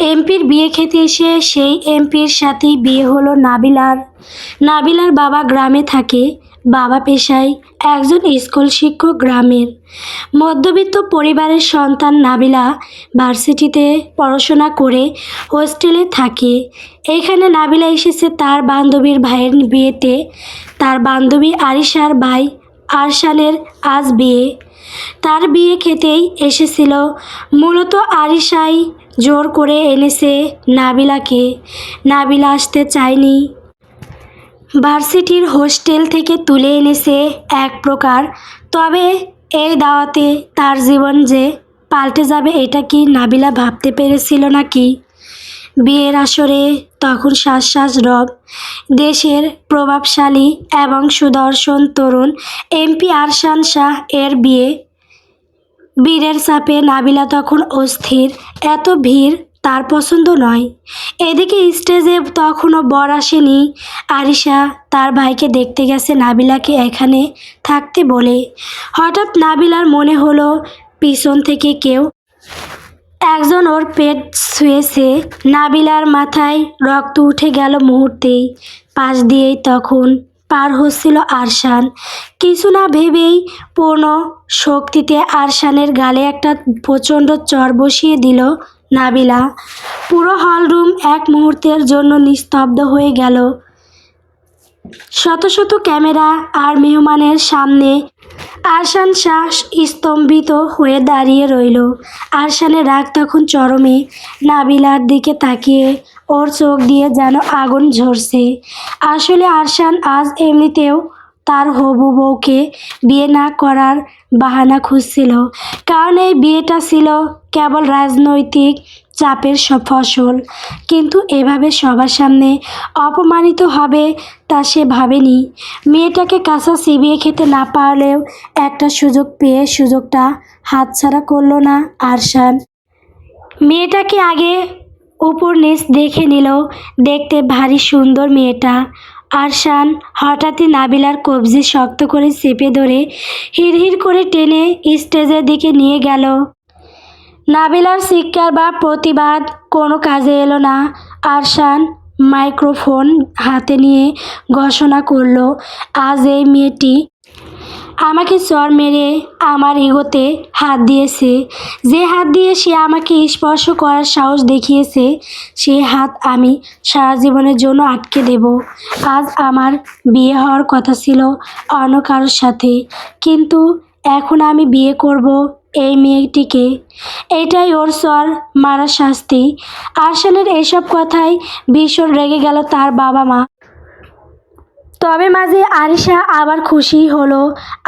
এমপির বিয়ে খেতে এসে সেই এমপির সাথেই বিয়ে হলো নাবিলার। নাবিলার বাবা গ্রামে থাকে। বাবা পেশায় একজন স্কুল শিক্ষক। গ্রামের মধ্যবিত্ত পরিবারের সন্তান নাবিলা ভার্সিটিতে পড়াশোনা করে হোস্টেলে থাকে। এখানে নাবিলা এসেছে তার বান্ধবীর ভাইয়ের বিয়েতে। তার বান্ধবী আরিশার ভাই আরশানের আজ বিয়ে। তার বিয়ে খেতেই এসেছিল। মূলত আরিশাই জোর করে এনেছে নাবিলাকে। নাবিলা আসতে চায়নি। ভার্সিটির হোস্টেল থেকে তুলে এনেছে এক প্রকার। তবে এই দাওয়াতে তার জীবন যে পাল্টে যাবে এটা কি নাবিলা ভাবতে পেরেছিল নাকি? বিয়ের আসরে তখন শ্বাস রব। দেশের প্রভাবশালী এবং সুদর্শন তরুণ এমপি আরশান শাহ এর বিয়ে। ভিড়ের চাপে নাবিলা তখন অস্থির। এত ভিড় তার পছন্দ নয়। এদিকে স্টেজে তখনও বর আসেনি। আরিশা তার ভাইকে দেখতে গেছে নাবিলাকে এখানে থাকতে বলে। হঠাৎ নাবিলার মনে হলো পিছন থেকে কেউ একজন ওর পেট ছুঁয়েছে। নাবিলার মাথায় রক্ত উঠে গেল মুহূর্তেই। পাশ দিয়েই তখন পার হচ্ছিল আরশান। কিছু না ভেবেই পূর্ণ শক্তিতে আরশানের গালে একটা প্রচণ্ড চড় বসিয়ে দিল নাবিলা। পুরো হলরুম এক মুহূর্তের জন্য নিস্তব্ধ হয়ে গেল। শত শত ক্যামেরা আর মেহমানের সামনে আরশান শাহ স্তম্ভিত হয়ে দাঁড়িয়ে রইল। আরশানের রাগ তখন চরমে। নাবিলার দিকে তাকিয়ে ওর চোখ দিয়ে যেন আগুন ঝরছে। আসলে আরশান আজ এমনিতেও তার হবু বউকে বিয়ে না করার বাহানা খুঁজছিল। কারণ এই বিয়েটা ছিল কেবল রাজনৈতিক চাপের ফসল। কিন্তু এভাবে সবার সামনে অপমানিত হবে তা সে ভাবেনি। মেয়েটাকে কাঁচা চিবিয়ে খেতে না পারলেও একটা সুযোগ পেয়ে সুযোগটা হাতছাড়া করল না আরশান। মেয়েটাকে আগে উপর নিচ দেখে নিল। দেখতে ভারী সুন্দর মেয়েটা। আরশান হঠাৎই নাবিলার কবজি শক্ত করে চেপে ধরে হিড়হিড় করে টেনে স্টেজের দিকে নিয়ে গেল। নাবিলার চিৎকার বা প্রতিবাদ কোনো কাজে এলো না। আরশান মাইক্রোফোন হাতে নিয়ে ঘোষণা করল, আজ এই মেয়েটি আমাকে চড় মেরে আমার ইগোতে হাত দিয়েছে। যে হাত দিয়ে সে আমাকে স্পর্শ করার সাহস দেখিয়েছে সে হাত আমি সারা জীবনের জন্য আটকে দেব। আজ আমার বিয়ে হওয়ার কথা ছিল অন্য কারোর সাথে, কিন্তু এখন আমি বিয়ে করব এই মেয়েটিকে। এটাই ওর চর মারার শাস্তি। আরশানের এসব কথায় ভীষণ রেগে গেল তার বাবা মা। তবে মাঝে আরিশা আবার খুশি হলো।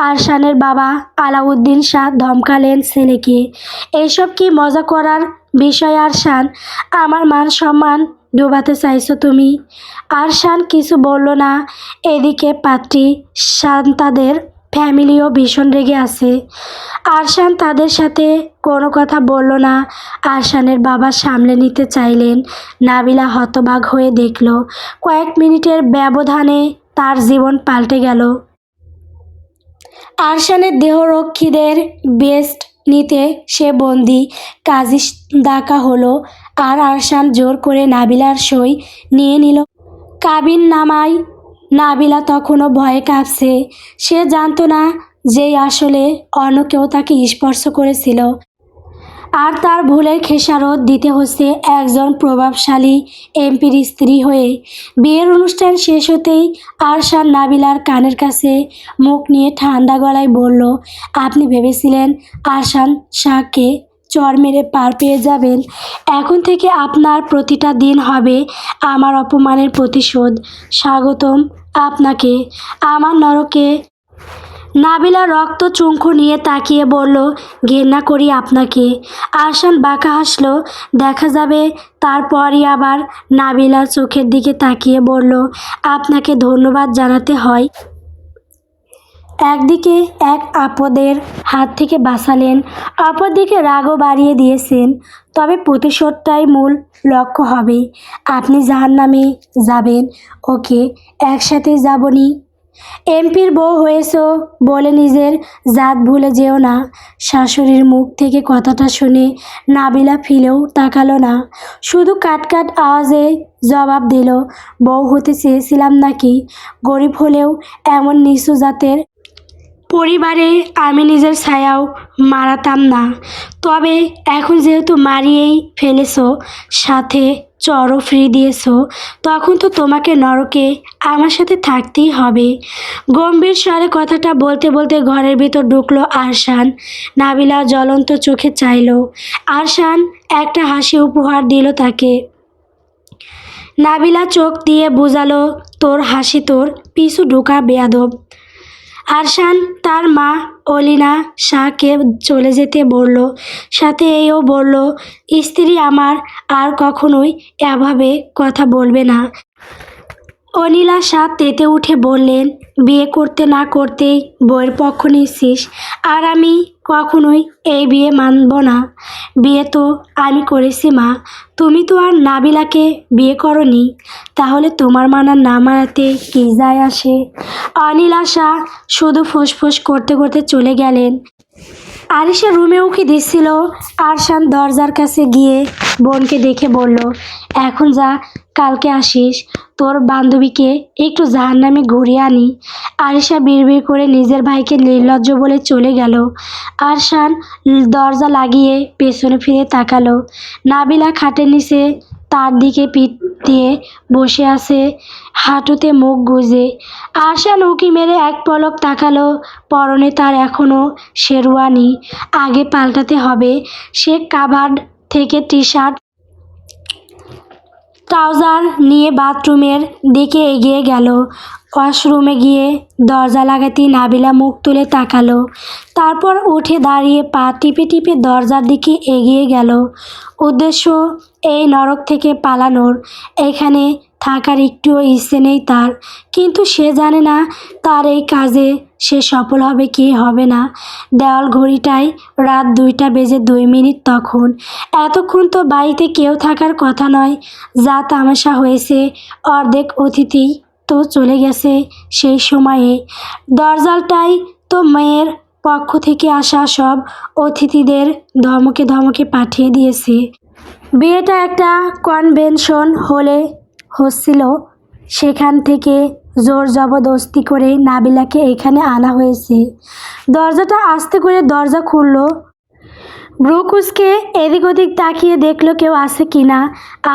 আরশানের বাবা আলাউদ্দিন শাহ ধমকালেন ছেলেকে, এসব কি মজা করার বিষয় আরশান? আমার মান সম্মান ডোবাতে চাইছো তুমি? আরশান কিছু বলল না। এদিকে পাত্রী শান্তাদের ফ্যামিলিও ভীষণ রেগে আছে। আরশান তাদের সাথে কোনো কথা বলল না। আরশানের বাবা সামলে নিতে চাইলেন। নাবিলা হতবাক হয়ে দেখল কয়েক মিনিটের ব্যবধানে তার জীবন পাল্টে গেল। আরশানের দেহরক্ষীদের বেস্ট নিতে সে বন্দি। কাজী ডাকা হলো আর আরশান জোর করে নাবিলার সই নিয়ে নিল কাবিননামায়। নাবিলা তখনও ভয়ে কাঁপছে। সে জানতো না যে আসলে অন্য কেউ তাকে স্পর্শ করেছিল। আর তার ভুলের খেসারত দিতে হচ্ছে একজন প্রভাবশালী এমপির স্ত্রী হয়ে। বিয়ের অনুষ্ঠান শেষ হতেই আরশান নাবিলার কানের কাছে মুখ নিয়ে ঠান্ডা গলায় বলল, আপনি ভেবেছিলেন আরশান শাহকে চড় মেরে পার পেয়ে যাবেন? এখন থেকে আপনার প্রতিটা দিন হবে আমার অপমানের প্রতিশোধ। স্বাগতম আপনাকে আমার নরকে। নাবিলা রক্ত চুংখো নিয়ে তাকিয়ে বলল, ঘেন্না করি আপনাকে। আরশান বাঁকা হাসল। দেখা যাবে। তারপরই আবার নাবিলার চোখের দিকে তাকিয়ে বলল, আপনাকে ধন্যবাদ জানাতে হয়। একদিকে এক আপদের হাত থেকে বাঁচালেন, অপরদিকে রাগও বাড়িয়ে দিয়েছেন। তবে প্রতিশোধটাই মূল লক্ষ্য হবে। আপনি জাহান্নামে যাবেন, ওকে একসাথে যাবনি। এমপির বউ হয়েছো বলে নিজের জাত ভুলে যেও না। শাশুড়ির মুখ থেকে কথাটা শুনে নাবিলা ফিরেও তাকালো না, শুধু কাটকাট আওয়াজে জবাব দিল, বউ হতে চেয়েছিলাম নাকি? গরিব হলেও এমন নিচু জাতের পরিবারে আমি নিজের ছায়াও মারাতাম না। তবে এখন যেহেতু মারিয়েই ফেলেছো, সাথে চরও ফ্রি দিয়েছো, তখন তো তোমাকে নরকে আমার সাথে থাকতেই হবে। গম্ভীর স্বরে কথাটা বলতে বলতে ঘরের ভিতর ঢুকলো আরশান। নাবিলা জ্বলন্ত চোখে চাইলো। আরশান একটা হাসি উপহার দিল তাকে। নাবিলা চোখ দিয়ে বোঝালো, তোর হাসি তোর পিছু ঢোকা বেয়াদব। আরশান তার মা অলিনা শাহকে চলে যেতে বলল, সাথে এও বলল, স্ত্রী আমার আর কখনোই এভাবে কথা বলবে না। অনিলা শাহ তেতে উঠে বললেন, বিয়ে করতে না করতেই বউয়ের পক্ষ নিচ্ছিস, আর আমি কখনোই এই বিয়ে মানব না। বিয়ে তো আমি করেছি মা, তুমি তো আর নাবিলাকে বিয়ে করনি, তাহলে তোমার মানার না মানাতে কী যায় আসে? অনিলা শাহ শুধু ফোঁস করতে করতে চলে গেলেন। আরিশা রুমে উকি দিচ্ছিল। আরশান দরজার কাছে গিয়ে বোনকে দেখে বলল, এখন যা, কালকে আসিস, তোর বান্ধবীকে একটু জাহান্নামে ঘুরিয়ে আনি। আরিশা বিড়বিড় করে নিজের ভাইকে নির্লজ্জ বলে চলে গেল। আরশান দরজা লাগিয়ে পেছনে ফিরে তাকালো। নাবিলা খাটের নিচে তার দিকে পিঠ দিয়ে বসে আছে, হাঁটুতে মুখ গুজে। আরশান উঁকি মেরে এক পলক তাকালো। পরনে তার এখনও শেরওয়ানি, আগে পাল্টাতে হবে। সে কাভার্ড থেকে টি শার্ট ট্রাউজার নিয়ে বাথরুমের দিকে এগিয়ে গেল। ওয়াশরুমে গিয়ে দরজা লাগাতেই নাবিলা মুখ তুলে তাকালো। তারপর উঠে দাঁড়িয়ে পা টিপে টিপে দরজার দিকে এগিয়ে গেল। উদ্দেশ্য এই নরক থেকে পালানোর। এখানে থাকার একটুও ইচ্ছে নেই তার, কিন্তু সে জানে না তার এই কাজে সে সফল হবে কি হবে না। দেওয়াল ঘড়িটায় রাত 2:02 তখন। এতক্ষণ তো বাড়িতে কেউ থাকার কথা নয়। যা তামাশা হয়েছে, অর্ধেক অতিথি তো চলে গেছে সেই সময়ে। দরজালটাই তো মেয়ের পক্ষ থেকে আসা সব অতিথিদের ধমকে ধমকে পাঠিয়ে দিয়েছে। বিয়েটা একটা কনভেনশন হলে হচ্ছিল, সেখান থেকে জোর জবরদস্তি করে নাবিলাকে এখানে আনা হয়েছে। দরজাটা আস্তে করে দরজা খুলল। ব্রুকুসকে এদিক ওদিক তাকিয়ে দেখলো কেউ আছে কি না।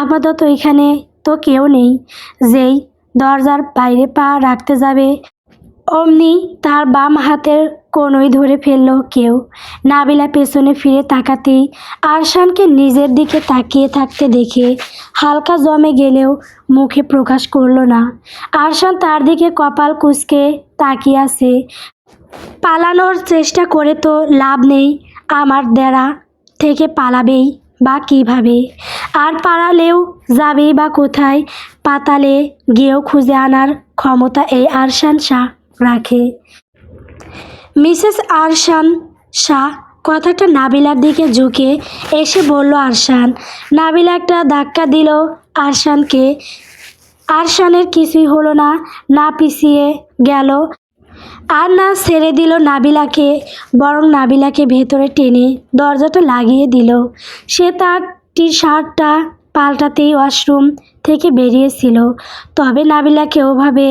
আপাতত এখানে তো কেউ নেই। যেই দরজার বাইরে পা রাখতে যাবে, অমনি তার বাম হাতের কনুই ধরে ফেলল কেউ। নাবিলা পেছনে ফিরে তাকাতেই আরশানকে নিজের দিকে তাকিয়ে থাকতে দেখে হালকা জমে গেলেও মুখে প্রকাশ করল না। আরশান তার দিকে কপাল কুঁচকে তাকিয়ে আছে। পালানোর চেষ্টা করে তো লাভ নেই, আমার দেরা থেকে পালাবেই বা কীভাবে? আর পালালেও যাবেই বা কোথায়? পাতালে গিয়েও খুঁজে আনার ক্ষমতা এই আরশান শাহ রাখে। মিসেস আরশান শাহ কথাটা নাবিলার দিকে ঝুঁকে এসে বলল আরশান। নাবিলা একটা ধাক্কা দিল আরশানকে। আরশানের কিছুই হলো না, না পিছিয়ে গেল আর না ছেড়ে দিল নাবিলাকে, বরং নাবিলাকে ভেতরে টেনে দরজাটা লাগিয়ে দিল। সে তার টি শার্টটা পাল্টাতেই ওয়াশরুম থেকে বেরিয়েছিল। তবে নাবিলাকে ওভাবে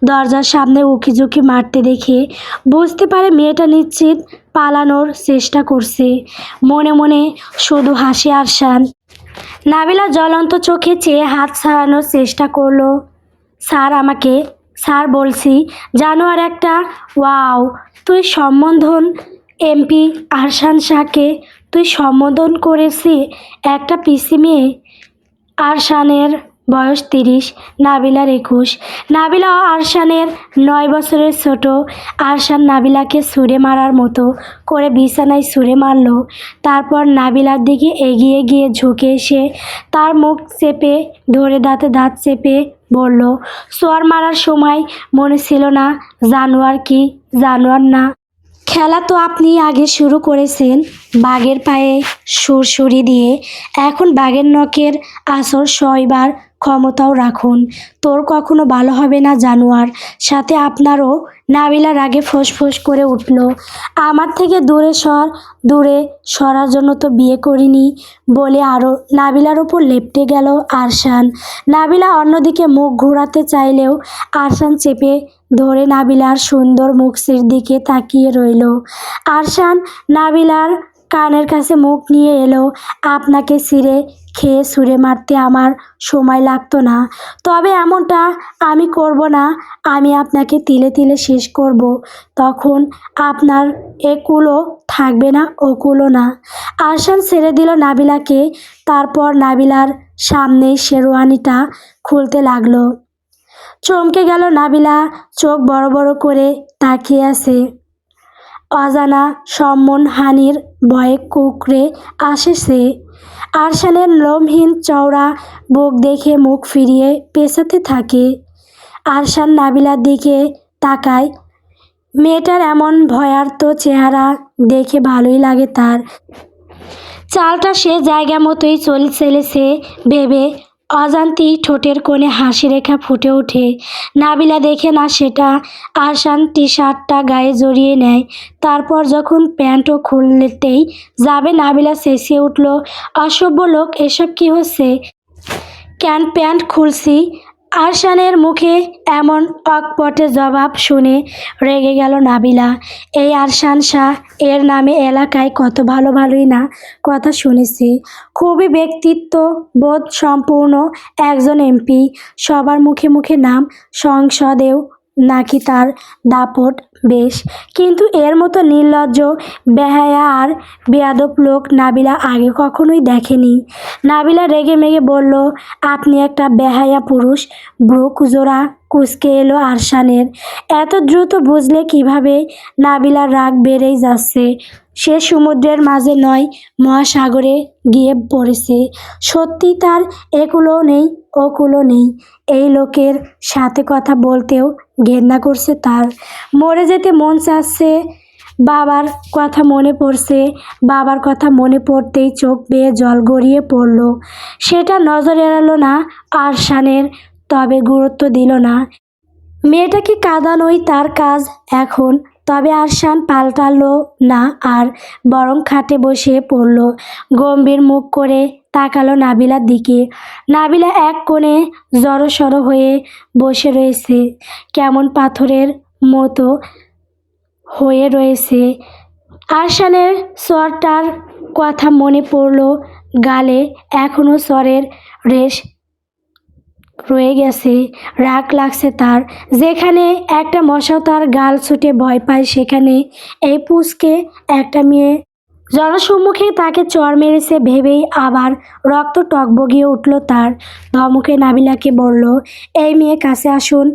দরজার সামনে উকিঝুঁকি মারতে দেখে বুঝতে পারে মেয়েটা নিশ্চিত পালানোর চেষ্টা করছে। মনে মনে শুধু হাসি আরশান। নাবিলা জ্বলন্ত চোখে চেয়ে হাত ছাড়ানোর চেষ্টা করলো। স্যার, আমাকে স্যার বলছি, জানোয়ার একটা। ওয়াও, তুই সম্বোধন এমপি আরশান শাহকে তুই সম্বোধন করেছি একটা পিসি মেয়ে? আরশানের বয়স 30, নাবিলার 21। নাবিলা ও আরশানের 9 বছরের ছোট। আরশান নাবিলাকে ছুঁড়ে মারার মতো করে বিছানায় ছুঁড়ে মারল। তারপর নাবিলার দিকে এগিয়ে গিয়ে ঝুঁকে এসে তার মুখ চেপে ধরে দাঁতে দাঁত চেপে বলল, চর মারার সময় মনে ছিল না জানোয়ার কি জানোয়ার না? খেলা তো আপনি আগে শুরু করেছেন বাঘের পায়ে সুরসুরি দিয়ে, এখন বাঘের নখের আঁচড় সইবার ক্ষমতাও রাখুন। তোর কখনো ভালো হবে না জানোয়ার। সাথে আপনারও। নাবিলা রাগে ফোঁস করে উঠল, আমার থেকে দূরে সরার জন্য তো বিয়ে করিনি বলে আরও নাবিলার ওপর লেপ্টে গেল আরশান। নাবিলা অন্যদিকে মুখ ঘোরাতে চাইলেও আরশান চেপে ধরে নাবিলার সুন্দর মুখের দিকে তাকিয়ে রইল। আরশান নাবিলার কানের কাছে মুখ নিয়ে এলো, আপনাকে ছিঁড়ে খেয়ে ছুঁড়ে মারতে আমার সময় লাগতো না, তবে এমনটা আমি করব না। আমি আপনাকে তিলে তিলে শেষ করব, তখন আপনার একুলও থাকবে না ওকুলও না। আরশান ছেড়ে দিল নাবিলাকে, তারপর নাবিলার সামনেই শেরওয়ানিটা খুলতে লাগলো। চমকে গেল নাবিলা, চোখ বড় বড় করে তাকিয়ে আছে। অজানা সম্মোহনহানির ভয়ে কুঁকড়ে আসে সে। আরশানের লোমহীন চওড়া বুক দেখে মুখ ফিরিয়ে পেছাতে থাকে। আরশান নাবিলার দিকে তাকায়। মেয়েটার এমন ভয়ার্ত চেহারা দেখে ভালোই লাগে তার। চালটা সে জায়গা মতোই চলেছে ভেবে অজান্তেই ঠোঁটের কোণে হাসি রেখা ফুটে ওঠে। নাবিলা দেখে না সেটা। আরশান টি-শার্টটা গায়ে জড়িয়ে নেয়। তারপর যখন প্যান্টও খুলতেই যাবে নাবিলা চেঁচিয়ে উঠল, অসভ্য লোক, এসব কি হচ্ছে? কেন প্যান্ট খুলছি? আরশানের মুখে এমন অকপটে জবাব শুনে রেগে গেল নাবিলা। এই আরশান শাহ, এর নামে এলাকায় কত ভালোই না কথা শুনেছি। খুবই ব্যক্তিত্ব বোধ সম্পূর্ণ একজন এমপি, সবার মুখে মুখে নাম, সংসদেও নাকি তার দাপট বেশ। কিন্তু এর মতো নির্লজ্জ, বেহায়া আর বেয়াদব লোক নাবিলা আগে কখনোই দেখেনি। নাবিলা রেগে মেগে বলল, আপনি একটা বেহায়া পুরুষ। ব্রুক জোড়া কুঁচকে এলো আরশানের। এত দ্রুত বুঝলে কিভাবে? নাবিলার রাগ বেড়েই যাচ্ছে। সে সমুদ্রের মাঝে নয়, মহাসাগরে গিয়ে পড়েছে। সত্যি তার একুলও নেই ওকুলও নেই। এই লোকের সাথে কথা বলতেও ঘেন্না করছে তার। মরে যেতে মন চাচ্ছে। বাবার কথা মনে পড়ছে। বাবার কথা মনে পড়তেই চোখ বেয়ে জল গড়িয়ে পড়ল। সেটা নজর এড়ালো না আরশানের, তবে গুরুত্ব দিল না। মেয়েটাকে কাঁদানোই তার কাজ এখন। তবে আরশান পাল্টালো না আর, বরং খাটে বসে পড়ল। গম্ভীর মুখ করে তাকালো নাবিলার দিকে। নাবিলা এক কোণে জড়সড় হয়ে বসে রয়েছে, কেমন পাথরের মতো হয়ে রয়েছে। আরশানের স্বরটার কথা মনে পড়ল। গালে এখনো স্বরের রেশ রয়ে গেছে। রাগ লাগছে তার। যেখানে একটা মশাও তার গাল ছুটে ভয় পায়, সেখানে এই পুচকে একটা মেয়ে জনসম্মুখে তাকে চড় মেরেছে ভেবেই আবার রক্ত টকবগিয়ে উঠল তার। ধমকে নাবিলাকে বলল, এই মেয়ে কাছে আসুন।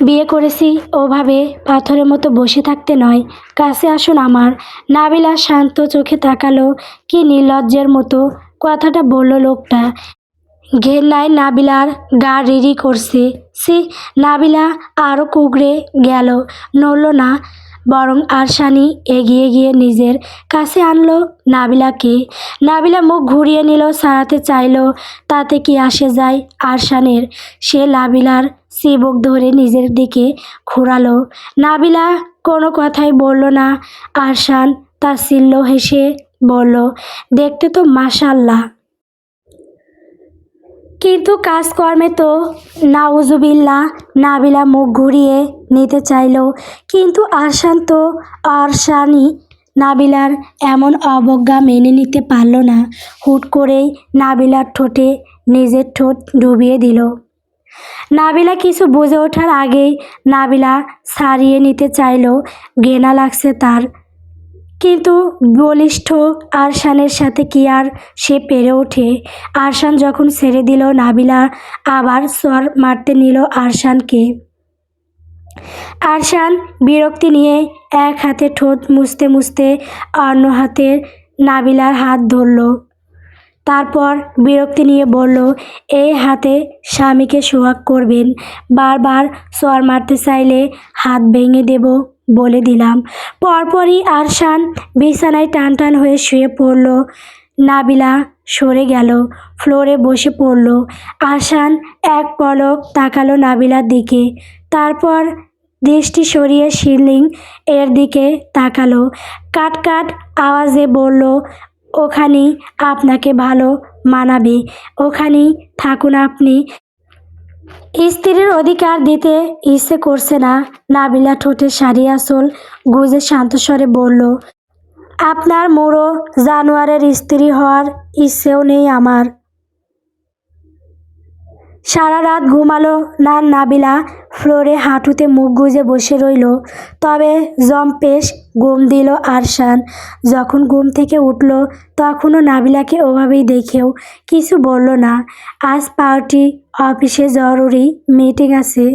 বিয়ে করেছি ওভাবে পাথরের মতো বসে থাকতে নয়, কাছে আসুন আমার। নাবিলা শান্ত চোখে তাকালো। কি নির্লজ্জের মতো কথাটা বলল লোকটা। ঘেন্নায় নাবিলার গা রিরি করছে। সে নাবিলা আরও কুঁকড়ে গেল, নড়ল না, বরং আরশানই এগিয়ে গিয়ে নিজের কাছে আনলো নাবিলাকে। নাবিলা মুখ ঘুরিয়ে নিল, ছাড়াতে চাইল, তাতে কি আসে যায় আরশানের। সে নাবিলার চিবুক ধরে নিজের দিকে ঘোরালো। নাবিলা কোনো কথাই বলল না। আরশান তাচ্ছিল্য হেসে বলল, দেখতে তো মাশাআল্লাহ, কিন্তু কাজকর্মে তো নাউজুবিল্লাহ। নাবিলা মুখ ঘুরিয়ে নিতে চাইল, কিন্তু আরশান তো আরশানই। নাবিলার এমন অবজ্ঞা মেনে নিতে পারল না। হুট করেই নাবিলার ঠোঁটে নিজের ঠোঁট ডুবিয়ে দিল। নাবিলা কিছু বুঝে ওঠার আগেই নাবিলা ছাড়িয়ে নিতে চাইল। ঘৃণা লাগছে তার, কিন্তু বলিষ্ঠ আরশানের সাথে কি আর সে পেরে ওঠে? আরশান যখন ছেড়ে দিল, নাবিলা আবার চর মারতে নিল আরশানকে। আরশান বিরক্তি নিয়ে এক হাতে ঠোঁট মুছতে অন্য হাতে নাবিলার হাত ধরল। তারপর বিরক্তি নিয়ে বলল, এই হাতে স্বামীকে সোহাগ করবেন। বারবার চর মারতে চাইলে হাত ভেঙে দেব বলে দিলাম। পরপরই আরশান বিছানায় টান হয়ে শুয়ে পড়ল। নাবিলা সরে গেল, ফ্লোরে বসে পড়ল। আরশান এক পলক তাকালো নাবিলার দিকে, তারপর দৃষ্টি সরিয়ে সিলিং এর দিকে তাকালো। কাট কাট আওয়াজে বলল, ওখানেই আপনাকে ভালো মানাবে, ওখানেই থাকুন আপনি। স্ত্রীর অধিকার দিতে ইচ্ছে করছে না। নাবিলা ঠোঁটে শাড়ি আঁচল গুজে শান্তস্বরে বলল, আপনার মুড়ো জানোয়ারের স্ত্রী হওয়ার ইচ্ছেও নেই আমার। সারা রাত ঘুমালো না নাবিলা, ফ্লোরে হাঁটুতে মুখ গুজে বসে রইল। তবে জম্পেশ ঘুম দিল আরশান। যখন ঘুম থেকে উঠল তখনও নাবিলাকে ওভাবেই দেখেও কিছু বলল না। আজ পার্টি, অফিসে জরুরি মিটিং আছে।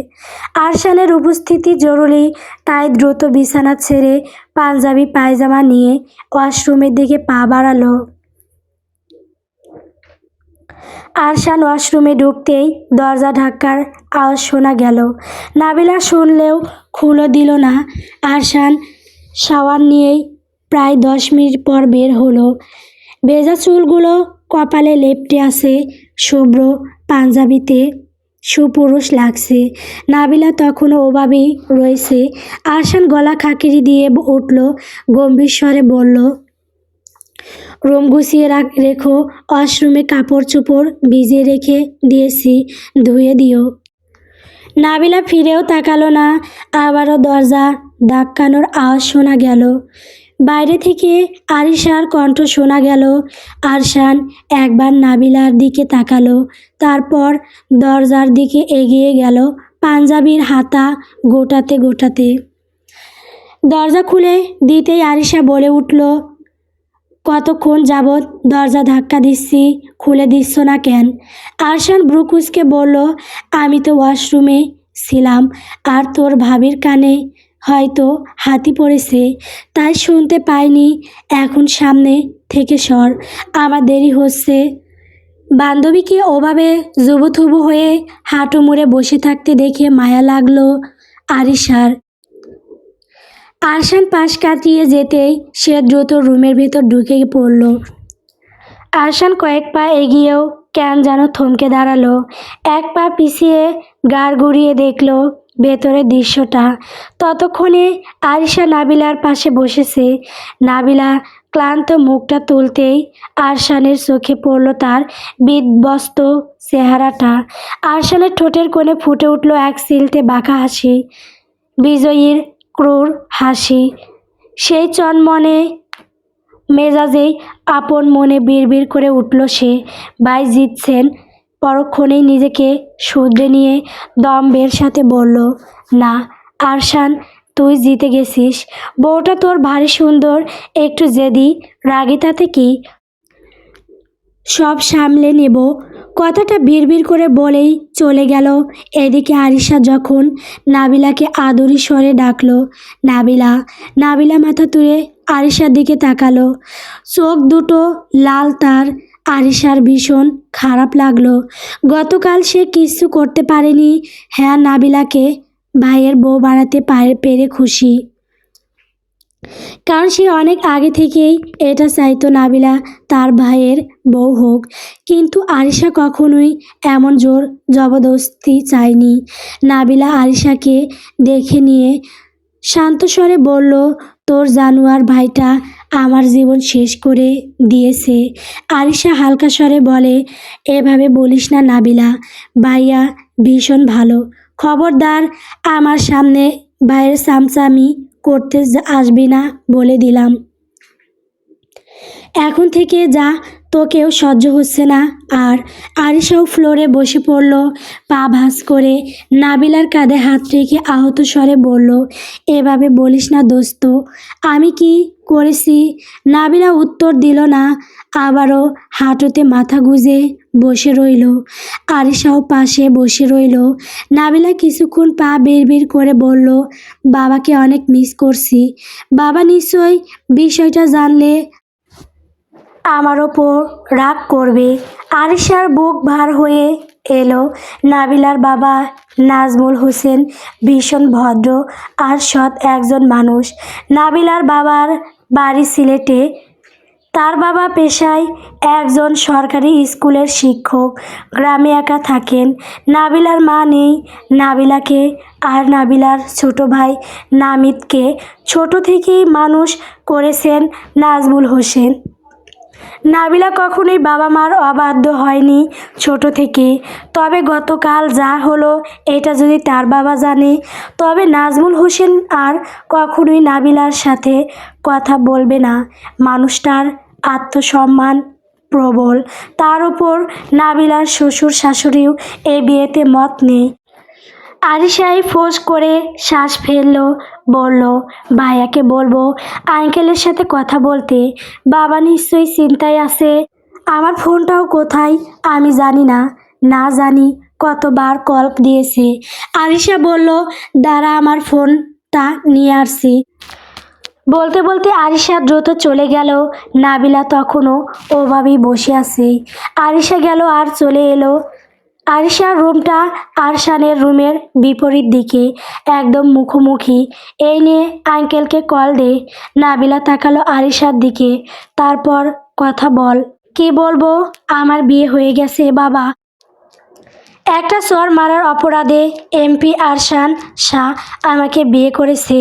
আরশানের উপস্থিতি জরুরি, তাই দ্রুত বিছানা ছেড়ে পাঞ্জাবি পায়জামা নিয়ে ওয়াশরুমের দিকে পা বাড়ালো। আরশান ওয়াশরুমে ঢুকতেই দরজা ধাক্কার আওয়াজ শোনা গেল। নাবিলা শুনলেও খুলে দিল না। আরশান শাওয়ার নিয়েই প্রায় 10 মিনিট পর বের হলো। ভেজা চুলগুলো কপালে লেপ্টে আছে, শুভ্র পাঞ্জাবিতে সুপুরুষ লাগছে। নাবিলা তখনও ওভাবেই রয়েছে। আরশান গলা খাকিরি দিয়ে উঠল, গম্ভীর স্বরে বলল, রুম গুছিয়ে রেখো, ওয়াশরুমে কাপড় চোপড় ভিজিয়ে রেখে দিয়েছি, ধুয়ে দিও। নাবিলা ফিরেও তাকালো না। আবারও দরজা ধাক্কানোর আওয়াজ শোনা গেল। বাইরে থেকে আরিশার কণ্ঠ শোনা গেল। আরশান একবার নাবিলার দিকে তাকালো, তারপর দরজার দিকে এগিয়ে গেল পাঞ্জাবির হাতা গোটাতে গোটাতে। দরজা খুলে দিতেই আরিশা বলে উঠল, কতক্ষণ যাবৎ দরজা ধাক্কা দিচ্ছি, খুলে দিচ্ছ না কেন? আরশান ব্রুকুসকে বলল, আমি তো ওয়াশরুমে ছিলাম, আর তোর ভাবির কানে হয়তো হাতি পড়েছে, তাই শুনতে পাইনি। এখন সামনে থেকে সর, আমার দেরি হচ্ছে। বান্ধবীকে ওভাবে জুবুথুবু হয়ে হাঁটু মুড়ে বসে থাকতে দেখে মায়া লাগলো আরিশার। আরশান পাশ কাটিয়ে যেতেই সে দ্রুত রুমের ভেতর ঢুকে পড়ল। আরশান কয়েক পা এগিয়েও কেন যেন থমকে দাঁড়ালো। এক পা পিছিয়ে গাড় ঘুরিয়ে দেখল ভেতরের দৃশ্যটা। ততক্ষণে আরিশা নাবিলার পাশে বসেছে। নাবিলা ক্লান্ত মুখটা তুলতেই আরশানের চোখে পড়ল তার বিধ্বস্ত চেহারাটা। আরশানের ঠোঁটের কোণে ফুটে উঠল এক সিলতে বাঁকা হাসি, বিজয়ীর ক্রূর হাসি। সেই চনমনে মেজাজেই আপন মনে বিড়বিড় করে উঠল সে, ভাই জিতছেন। পরক্ষণেই নিজেকে শুধরে নিয়ে দম্ভের সাথে বলল, না আরশান, তুই জিতে গেছিস। বউটা তোর ভারী সুন্দর, একটু জেদি, রাগী, তাতে কি, সব সামলে নেব। কথাটা বিড়বিড় করে বলেই চলে গেল। এদিকে আরিশা যখন নাবিলাকে আদুরি স্বরে ডাকলো, নাবিলা। নাবিলা মাথা তুলে আরিশার দিকে তাকালো, চোখ দুটো লাল তার। আরিশার ভীষণ খারাপ লাগলো। গতকাল সে কিছু করতে পারেনি। হ্যাঁ, নাবিলাকে ভাইয়ের বউ বানাতে পেরে খুশি, কারণ সে অনেক আগে থেকেই এটা চাইতো নাবিলা তার ভাইয়ের বউ হোক। কিন্তু আরিশা কখনোই এমন জোর জবরদস্তি চায়নি। নাবিলা আরিশাকে দেখে নিয়ে শান্ত স্বরে বলল, তোর জানোয়ার ভাইটা আমার জীবন শেষ করে দিয়েছে। আরিশা হালকা স্বরে বলে, এভাবে বলিস না নাবিলা, ভাইয়া ভীষণ ভালো। খবরদার আমার সামনে ভাইয়ের চামচামি করতে আসবি না বলে দিলাম। এখন থেকে যা, তোকেও সহ্য হচ্ছে না। আর আরিশাও ফ্লোরে বসে পড়ল, পা ভাঁজ করে। নাবিলার কাঁধে হাত রেখে আহত স্বরে বলল, এভাবে বলিস না দোস্ত, আমি কি করেছি? নাবিলা উত্তর দিল না, আবারও হাঁটুতে মাথা গুজে বসে রইল। আরিশাও পাশে বসে রইল। নাবিলা কিছুক্ষণ পা বিড়বিড় করে বলল, বাবাকে অনেক মিস করছি। বাবা নিশ্চয়ই বিষয়টা জানলে আমার ওপর রাগ করবে। আরিশার বুক ভার হয়ে এলো। নাবিলার বাবা নাজমুল হোসেন ভীষণ ভদ্র আর সৎ একজন মানুষ। নাবিলার বাবার বাড়ি সিলেটে, তার বাবা পেশায় একজন সরকারি স্কুলের শিক্ষক। গ্রামে একা থাকেন। নাবিলার মা নেই। নাবিলাকে আর নাবিলার ছোট ভাই নামিদকে ছোট থেকেই মানুষ করেছেন নাজমুল হোসেন। নাবিলা কখনোই বাবা মার অবাধ্য হয়নি ছোট থেকে। তবে গতকাল যা হলো এটা যদি তার বাবা জানে, তবে নাজমুল হোসেন আর কখনোই নাবিলার সাথে কথা বলবে না। মানুষটার আত্মসম্মান প্রবল। তার উপর নাবিলার শ্বশুর শাশুড়িও এই বিয়েতে মত নেই। আরিশাই ফোঁস করে শ্বাস ফেলল, বলল, ভাইয়াকে বলবো আঙ্কেলের সাথে কথা বলতে। বাবা নিশ্চয়ই চিন্তায় আছে। আমার ফোনটাও কোথায় আমি জানি না। না জানি কতবার কল দিয়েছে। আরিশা বলল, দাঁড়া আমার ফোনটা নিয়ে আসছি। বলতে বলতে আরিশা দ্রুত চলে গেল। নাবিলা তখনও ওভাবেই বসে আছে। আরিশা গেল আর চলে এলো। আরিশার রুমটা আরশানের রুমের বিপরীত দিকে, একদম মুখোমুখি। এই নিয়ে আঙ্কেলকে কল দে। নাবিলা তাকালো আরিশার দিকে। তারপর কথা বল। কি বলবো? আমার বিয়ে হয়ে গেছে বাবা। একটা চর মারার অপরাধে এমপি আরশান শাহ আমাকে বিয়ে করেছে,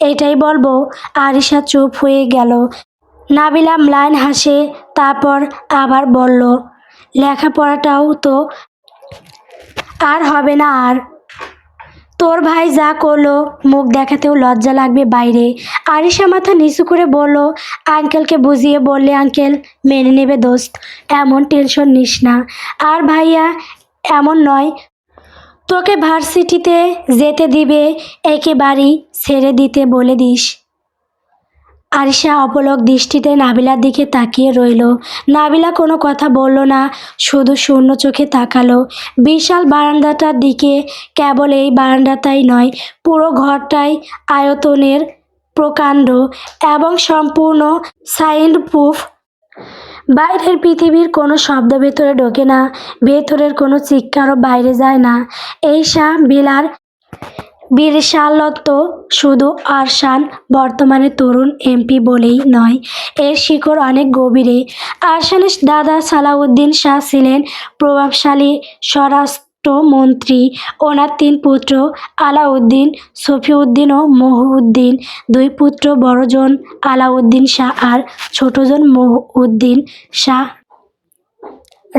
এটাই বলবো। আরিশা চুপ হয়ে গেল। নাবিলা ম্লান হাসে, তারপর আবার বলল, লেখাপড়াটাও তো আর হবে না। আর তোর ভাই যা করলো মুখ দেখাতেও লজ্জা লাগবে বাইরে। আরিশা মাথা নিচু করে বলল, আঙ্কেলকে বুঝিয়ে বললে আঙ্কেল মেনে নেবে দোস্ত, এমন টেনশন নিস না। আর ভাইয়া এমন নয়, তোকে ভার্সিটিতে যেতে দিবে, একেবারেই ছেড়ে দিতে বলে দিস। আরিশা অপলক দৃষ্টিতে নাবিলার দিকে তাকিয়ে রইল। নাবিলা কোনো কথা বলল না, শুধু শূন্য চোখে তাকালো বিশাল বারান্দাটার দিকে। কেবল এই বারান্দাটাই নয়, পুরো ঘরটাই আয়তনের প্রকাণ্ড এবং সম্পূর্ণ সাইন্ড প্রুফ। বাইরের পৃথিবীর কোনো শব্দ ভেতরে ঢোকে না, ভেতরের কোনো চিৎকারও বাইরে যায় না। এই বিলার বিশালত্ব শুধু আরশান বর্তমানে তরুণ এমপি বলেই নয়, এর শিকড় অনেক গভীরে। আরশানের দাদা সালাউদ্দিন শাহ ছিলেন প্রভাবশালী স্বরাষ্ট্রমন্ত্রী। ওনার 3 পুত্র আলাউদ্দিন, সফিউদ্দিন ও মহিউদ্দিন। 2 পুত্র, বড়জন আলাউদ্দিন শাহ আর ছোটজন মহিউদ্দিন শাহ।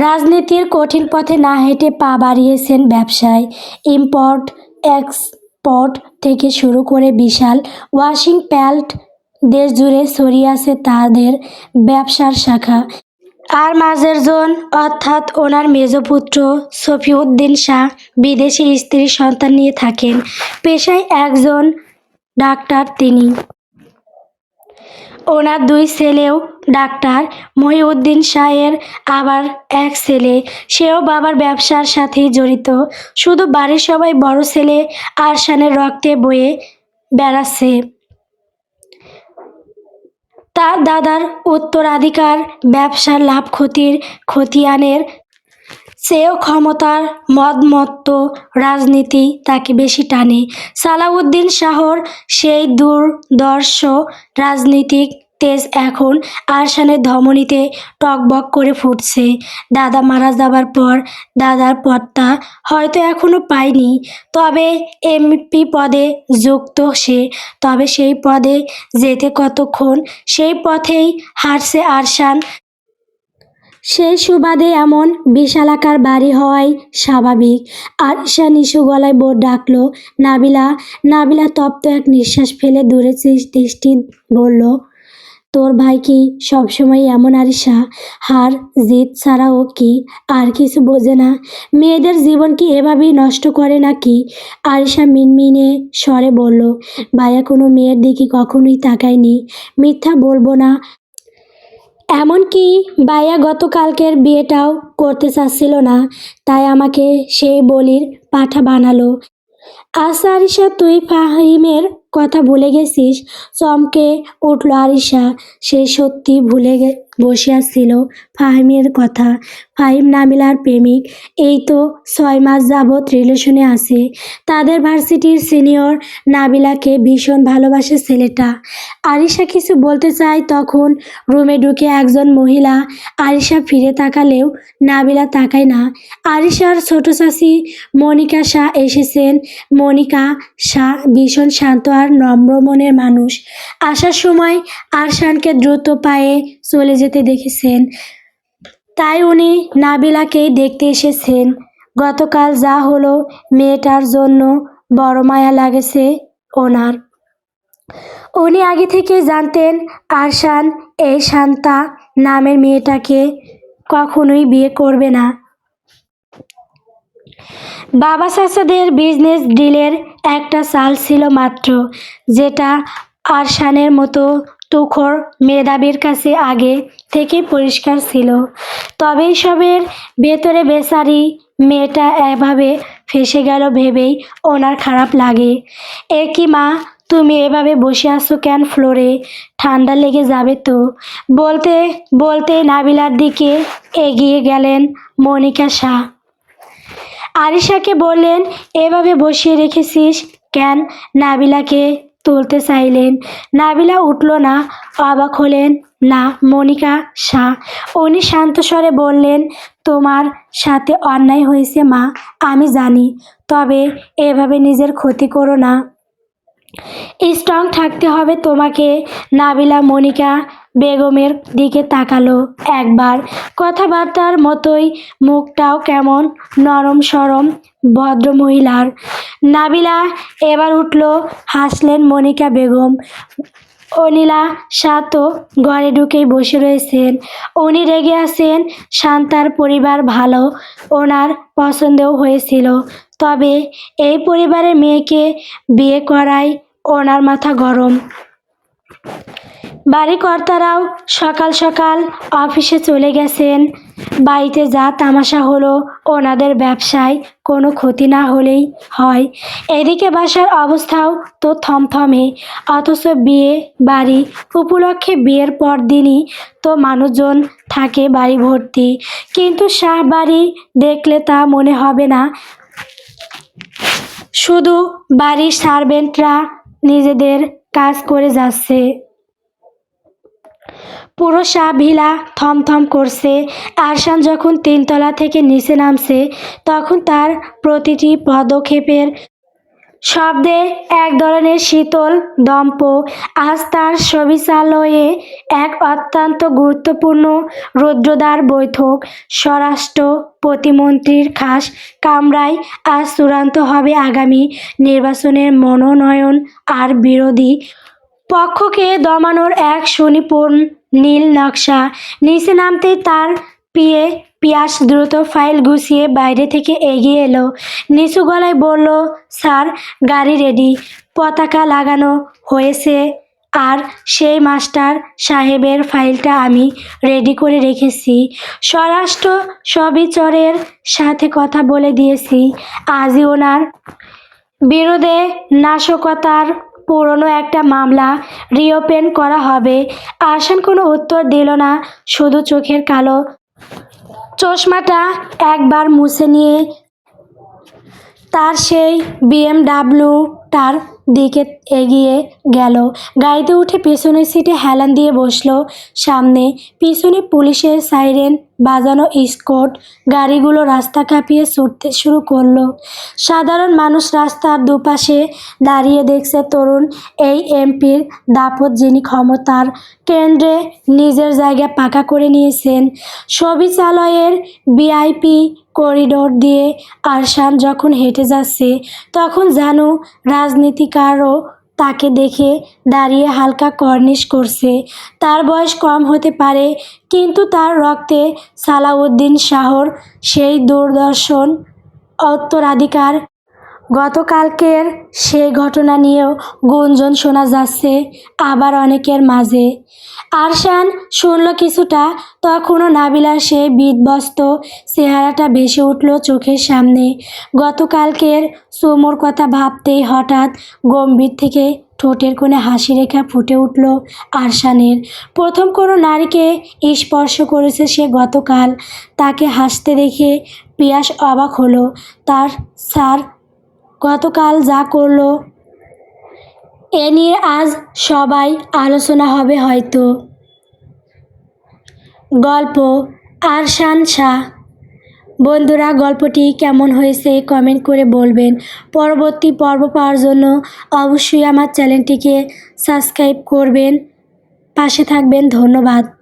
রাজনীতির কঠিন পথে না হেঁটে পা বাড়িয়েছেন ব্যবসায়। ইম্পোর্ট এক্সপোর্ট থেকে শুরু করে বিশাল ওয়াশিং প্ল্যান্ট দেশজুড়ে ছড়িয়ে আছে তাদের ব্যবসার শাখা। আর মাঝের জন অর্থাৎ ওনার মেজপুত্র সফিউদ্দিন শাহ বিদেশি স্ত্রী সন্তান নিয়ে থাকেন। পেশায় একজন ডাক্তার তিনি। ওনার 2 ছেলেও ডাক্তার। মহিউদ্দিন শাহের আবার এক ছেলে, সেও বাবার ব্যবসার সাথেই জড়িত। শুধু বাড়ির সবাই বড় ছেলে আরশানের রক্তে বয়ে বেড়াচ্ছে। তার দাদার উত্তরাধিকার, ব্যবসার লাভ ক্ষতির খতিয়ানের চেয়েও ক্ষমতার মদমত্ত রাজনীতি তাকে বেশি টানে। সালাউদ্দিন শাহর সেই দুর্ধর্ষ রাজনীতিক তেজ এখন আরশানের ধমনীতে টগবগ করে ফুটছে। দাদা মারা যাবার পর দাদার পদটা হয়তো এখনো পায়নি, তবে এমপি পদে যুক্ত সে। তবে সেই পদে যেতে কতক্ষণ, সেই পথেই হাঁটছে আরশান। সেই সুবাদে এমন বিশালাকার বাড়ি হওয়াই স্বাভাবিক। আরিশা নিচু গলায় ডাকল, নাবিলা। নাবিলা তপ্ত এক নিঃশ্বাস ফেলে দূরে দৃষ্টি বলল, তোর ভাই কি সবসময় এমন? আরিশা হার জিত ছাড়া ও কি আর কিছু বোঝে না? মেয়েদের জীবন কি এভাবেই নষ্ট করে নাকি? আরিশা মিনমিনে স্বরে বলল, ভাইয়া কোনো মেয়ের দিকে কখনোই তাকায়নি। মিথ্যা বলবো না, এমনকি ভাইয়া গতকালকের বিয়েটাও করতে চাচ্ছিল না, তাই আমাকে সেই বলির পাঠা বানালো। আচ্ছা আরিশা, তুই ফাহিমের কথা ভুলে গেছিস? চমকে উঠল আরিশা। সে সত্যি বসে আসছিল ফাহিমের কথা। ফাহিম নাবিলার প্রেমিক। এই তো 6 মাস যাবৎ রিলেশনে আছে। তাদের ভার্সিটির সিনিয়র। নাবিলাকে ভীষণ ভালোবাসে ছেলেটা। আরিশা কিছু বলতে চায়, তখন রুমে ঢুকে একজন মহিলা। আরিশা ফিরে তাকালেও নাবিলা তাকায় না। আরিশার ছোট চাচি মনিকা শাহ এসেছেন। মনিকা শাহ ভীষণ শান্ত আর নম্র মনের মানুষ। আসার সময় আরশানকে দ্রুত পায়ে চলে যেতে দেখেছেন, তাই উনি নাবিলাকেই দেখতে এসেছেন। গতকাল যা হলো, মেয়েটার জন্য বড় মায়া লাগেছে ওনার। উনি আগে থেকে জানতেন আরশান এই শান্তা নামের মেয়েটাকে কখনোই বিয়ে করবে না। বাবা চাচাদের বিজনেস ডিলের একটা চাল ছিল মাত্র, যেটা আরশানের মতো তুখোড় মেধাবীর কাছে আগে থেকেই পরিষ্কার ছিল। তবে এসবের ভেতরে বেচারি মেয়েটা এভাবে ফেঁসে গেল ভেবেই ওনার খারাপ লাগে। এ কি মা, তুমি এভাবে বসে আছো কেন ফ্লোরে? ঠান্ডা লেগে যাবে তো। বলতে বলতে নাবিলার দিকে এগিয়ে গেলেন মনিকা শাহ। আরিশাকে বললেন, এভাবে বসিয়ে রেখেছিস কেন? নাবিলাকে তুলতে চাইলেন। নাবিলা উঠল না। অবাক হলেন না মনিকা শাহ। উনি শান্ত স্বরে বললেন, তোমার সাথে অন্যায় হয়েছে মা, আমি জানি। তবে এভাবে নিজের ক্ষতি করো না। স্ট্রং থাকতে হবে তোমাকে। নাবিলা মনিকা বেগমের দিকে তাকালো একবার। কথাবার্তার মতোই মুখটাও কেমন নরম সরম ভদ্রমহিলার। নাবিলা এবার উঠল। হাসলেন মনিকা বেগম। অনিলা শাহ তো ঘরে ঢুকেই বসে রয়েছেন। উনি রেগে আছেন। শান্তার পরিবার ভালো, ওনার পছন্দও হয়েছিল। তবে এই পরিবারের মেয়েকে বিয়ে করায় ওনার মাথা গরম। বাড়িকর্তারাও সকাল সকাল অফিসে চলে গেছেন। বাড়িতে যা তামাশা হলো, ওনাদের ব্যবসায় কোনো ক্ষতি না হলেই হয়। এদিকে বাসার অবস্থাও তো থমথমে। অথচ বিয়ে বাড়ি উপলক্ষে বিয়ের পর দিনই তো মানুষজন থাকে বাড়ি ভর্তি। কিন্তু শাহ বাড়ি দেখলে তা মনে হবে না। শুধু বাড়ির সার্ভেন্টরা নিজেদের কাজ করে যাচ্ছে। পুরো শাহ ভিলা থমথম করছে। আরশান যখন 3 তলা থেকে নিচে নামছে, তখন তার প্রতিটি পদক্ষেপের শব্দে এক ধরনের শীতল দম্প। আজ তার সবিচালয়ে এক অত্যন্ত গুরুত্বপূর্ণ রুদ্রদ্বার বৈঠক। স্বরাষ্ট্র প্রতিমন্ত্রীর খাস কামরায় আজ চূড়ান্ত হবে আগামী নির্বাচনের মনোনয়ন আর বিরোধী পক্ষকে দমানোর এক সুনিপুণ নীল নকশা। নিচে নামতেই তার পিয়াস দ্রুত ফাইল গুছিয়ে বাইরে থেকে এগিয়ে এলো। নিচু গলায় বলল, স্যার, গাড়ি রেডি, পতাকা লাগানো হয়েছে, আর সেই মাস্টার সাহেবের ফাইলটা আমি রেডি করে রেখেছি। স্বরাষ্ট্র সবিচরের সাথে কথা বলে দিয়েছি। আজই ওনার বিরুদ্ধে নাশকতার পুরনো একটা মামলা রিওপেন করা হবে। আরশান কোনো উত্তর দিল না, শুধু চোখের কালো চশমাটা একবার মুছে নিয়ে তার সেই বিএমডাব্লিউটার দিকে এগিয়ে গেল। গাড়িতে উঠে পেছনের সিটে হেলান দিয়ে বসলো। সামনে পিছনে পুলিশের সাইরেন বাজানো স্কট গাড়িগুলো রাস্তা কাঁপিয়ে ছুটতে শুরু করলো। সাধারণ মানুষ রাস্তার দুপাশে দাঁড়িয়ে দেখছে তরুণ এই এমপির দাপট, যিনি ক্ষমতার কেন্দ্রে নিজের জায়গা পাকা করে নিয়েছেন। সবিচালয়ের ভিআইপি করিডোর দিয়ে আরশান যখন হেঁটে যাচ্ছে, তখন জানু রাজনীতিকারও তাকে দেখে দাঁড়িয়ে হালকা কর্নিশ করছে। তার বয়স কম হতে পারে, কিন্তু তার রক্তে সালাউদ্দিন শাহর সেই দুর্দর্শন উত্তরাধিকার। গতকালকের সেই ঘটনা নিয়েও গুঞ্জন শোনা যাচ্ছে আবার অনেকের মাঝে। আরশান শুনল কিছুটা, তখনও নাবিলার সেই বিধ্বস্ত চেহারাটা ভেসে উঠল চোখের সামনে। গতকালকের চুমুর কথা ভাবতেই হঠাৎ গম্ভীর থেকে ঠোঁটের কোণে হাসি রেখা ফুটে উঠল আরশানের। প্রথম কোনো নারীকে স্পর্শ করেছে সে গতকাল। তাকে হাসতে দেখে পিয়াস অবাক হলো। তার স্যার গতকাল যা করলো এ নিয়ে আজ সবাই আলোচনা হবে হয়তো। গল্প আরশান শাহ। বন্ধুরা, গল্পটি কেমন হয়েছে কমেন্ট করে বলবেন। পরবর্তী পর্ব পাওয়ার জন্য অবশ্যই আমার চ্যানেলটিকে সাবস্ক্রাইব করবেন, পাশে থাকবেন। ধন্যবাদ।